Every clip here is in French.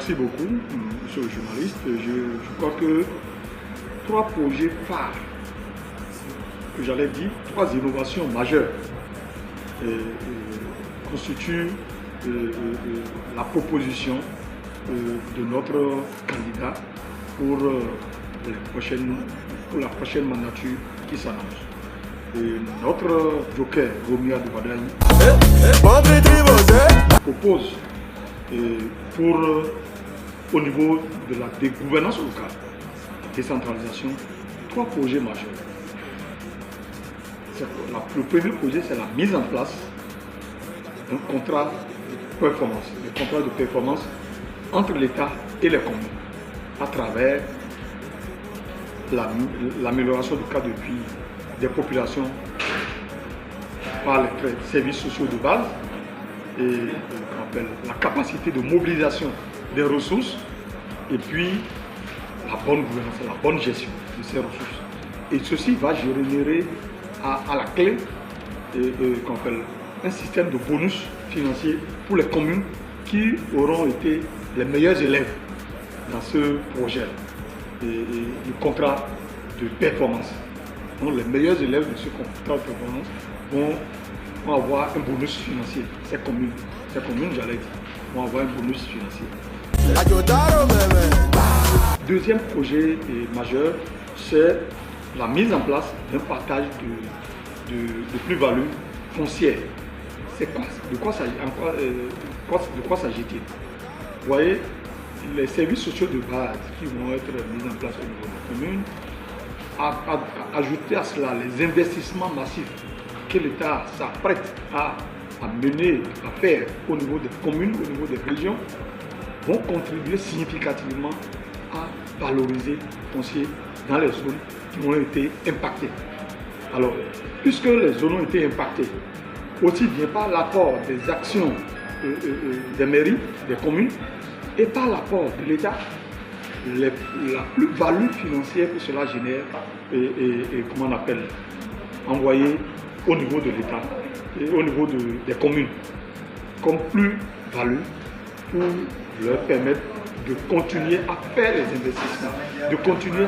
Merci beaucoup, monsieur le journaliste. Je crois que 3 projets phares, que j'allais dire, 3 innovations majeures constituent la proposition de notre candidat pour la prochaine mandature qui s'annonce. Notre joker, Romy Adouadaï, propose au niveau de la gouvernance locale, la décentralisation, 3 projets majeurs. Le premier projet, c'est la mise en place d'un contrat de performance, entre l'État et les communes, à travers l'amélioration du cadre de vie des populations par les services sociaux de base et la capacité de mobilisation des ressources et puis la bonne gouvernance, la bonne gestion de ces ressources. Et ceci va générer à la clé un système de bonus financiers pour les communes qui auront été les meilleurs élèves dans ce projet, le contrat de performance. Donc les meilleurs élèves de ce contrat de performance vont avoir un bonus financier. Ces communes, j'allais dire, vont avoir un bonus financier. Deuxième projet majeur, c'est la mise en place d'un partage de plus-value foncière. De quoi s'agit-il? Vous voyez, les services sociaux de base qui vont être mis en place au niveau de la commune, ajouter à cela les investissements massifs que l'État s'apprête à mener, à faire au niveau des communes, au niveau des régions, vont contribuer significativement à valoriser le foncier dans les zones qui ont été impactées. Alors, puisque les zones ont été impactées, aussi bien par l'apport des actions des mairies, des communes, et par l'apport de l'État, la plus-value financière que cela génère envoyée au niveau de l'État et au niveau des communes comme plus-value pour leur permettre de continuer à faire les investissements, de continuer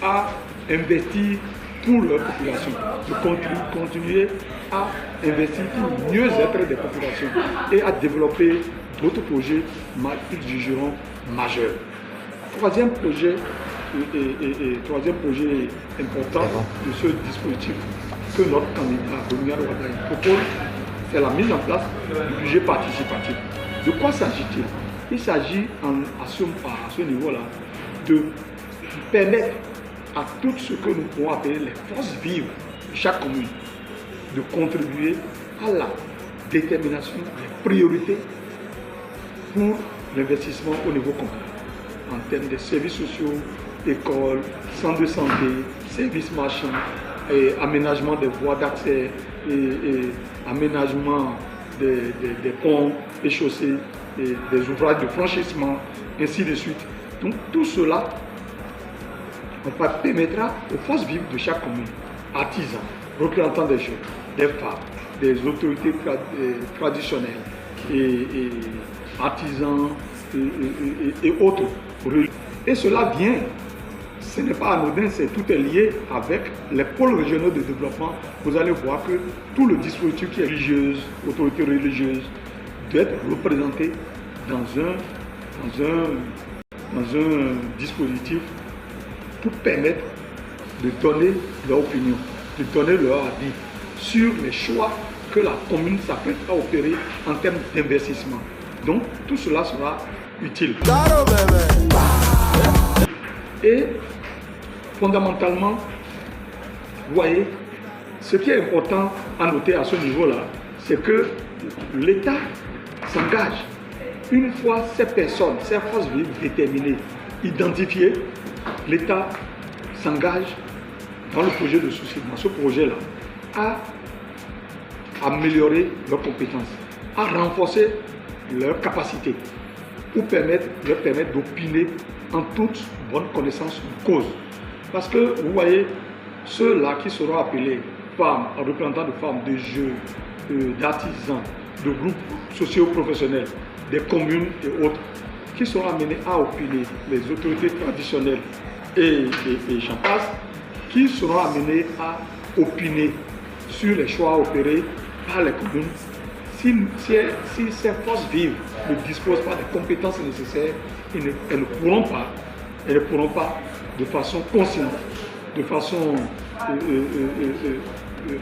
à investir pour leur population, de continuer à investir pour mieux être des populations et à développer d'autres projets qu'ils jugeront majeurs. Troisième projet important de ce dispositif que notre candidat Romy Adouadaï propose, c'est la mise en place du budget participatif. De quoi s'agit-il? Il s'agit à ce niveau-là de permettre à tout ce que nous pouvons appeler les forces vives de chaque commune de contribuer à la détermination des priorités pour l'investissement au niveau communal en termes de services sociaux, écoles, centres de santé, services marchands, et aménagement des voies d'accès, et aménagement des ponts et chaussées, et des ouvrages de franchissement, ainsi de suite. Donc tout cela permettra aux forces vives de chaque commune, artisans, représentants des jeunes, des femmes, des autorités traditionnelles, et artisans et autres. Et cela vient, ce n'est pas anodin, tout est lié avec les pôles régionaux de développement. Vous allez voir que tout le dispositif qui est religieuse, autorité religieuse, doit être représenté dans un dispositif pour permettre de donner leur opinion, de donner leur avis sur les choix que la commune s'apprête à opérer en termes d'investissement. Donc tout cela sera utile. Et fondamentalement, vous voyez, ce qui est important à noter à ce niveau-là, c'est que l'État s'engage, une fois ces personnes, ces forces vives déterminées, identifiées, l'État s'engage dans le projet de société, dans ce projet-là, à améliorer leurs compétences, à renforcer leurs capacités pour leur permettre d'opiner en toute bonne connaissance de cause. Parce que vous voyez, ceux-là qui seront appelés femmes, représentants de femmes, de jeunes, d'artisans, de groupes socio-professionnels, des communes et autres, qui seront amenés à opiner, les autorités traditionnelles et j'en passe, qui seront amenés à opiner sur les choix opérés par les communes. Si ces forces vives ne disposent pas des compétences nécessaires, elles ne pourront pas de façon consciente, de façon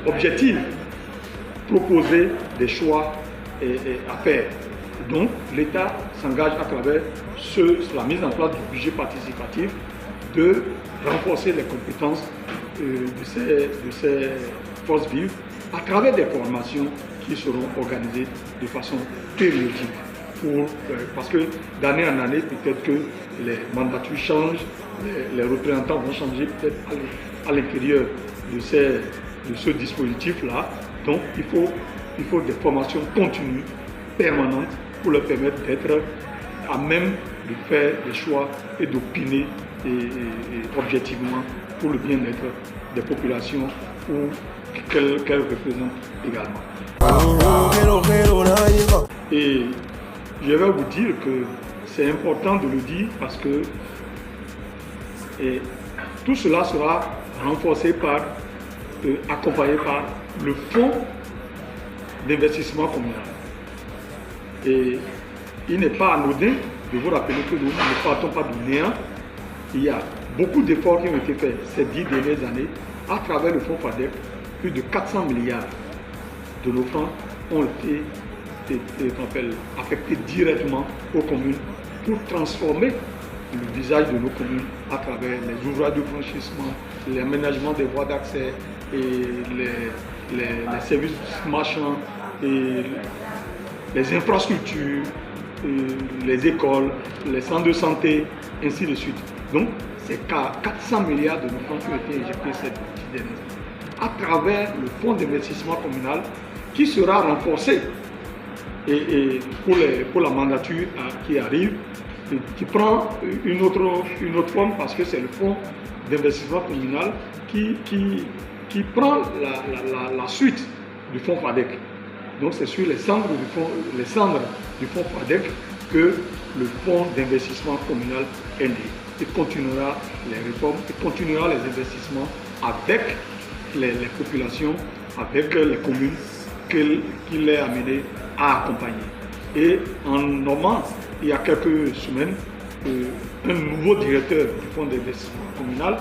objective, proposer des choix à faire. Donc l'État s'engage à travers la mise en place du budget participatif de renforcer les compétences de ces forces vives à travers des formations qui seront organisées de façon périodique. Parce que d'année en année, peut-être que les mandatures changent, les représentants vont changer peut-être à l'intérieur de ce dispositif-là. Donc il faut des formations continues, permanentes, pour leur permettre d'être à même de faire des choix et d'opiner objectivement pour le bien-être des populations qu'elles représentent également. Et je vais vous dire que c'est important de le dire parce que tout cela sera renforcé accompagné par le fonds d'investissement communal. Et il n'est pas anodin de vous rappeler que nous ne partons pas du néant. Il y a beaucoup d'efforts qui ont été faits ces 10 dernières années à travers le fonds FADEC. Plus de 400 milliards de nos francs ont été affectés directement aux communes pour transformer le visage de nos communes à travers les ouvrages de franchissement, l'aménagement des voies d'accès et les services marchands et les infrastructures, les écoles, les centres de santé, ainsi de suite. Donc, c'est 400 milliards de nos francs qui ont été injectés cette dernière année à travers le fonds d'investissement communal qui sera renforcé et pour la mandature qui arrive, qui prend une autre forme parce que c'est le fonds d'investissement communal qui prend la suite du fonds FADEC. Donc c'est sur les cendres du fonds FADEC que le fonds d'investissement communal est né. Il continuera les réformes, il continuera les investissements avec les populations, avec les communes qu'il est amené à accompagner. Et en nommant, il y a quelques semaines, un nouveau directeur du fonds d'investissement communal,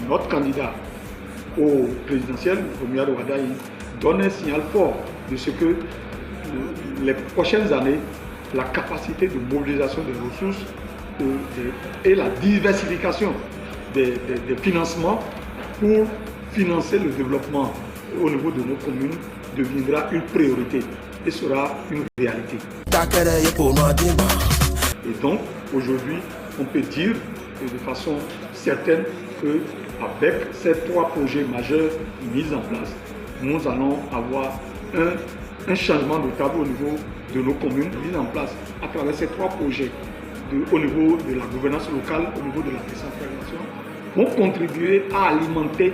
notre candidat au présidentiel, Romuald Wadaï, donne un signal fort de ce que les prochaines années, la capacité de mobilisation des ressources et la diversification des financements pour financer le développement au niveau de nos communes deviendra une priorité et sera une réalité. Et donc, aujourd'hui, on peut dire de façon certaine qu'avec ces 3 projets majeurs mis en place, nous allons avoir un changement notable au niveau de nos communes mis en place à travers ces 3 projets au niveau de la gouvernance locale, au niveau de la décentralisation, vont contribuer à alimenter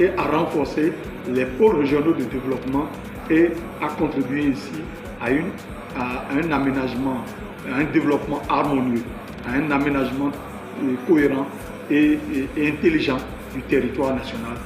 et à renforcer les pôles régionaux de développement et à contribuer ici à un aménagement, à un développement harmonieux, à un aménagement cohérent et intelligent du territoire national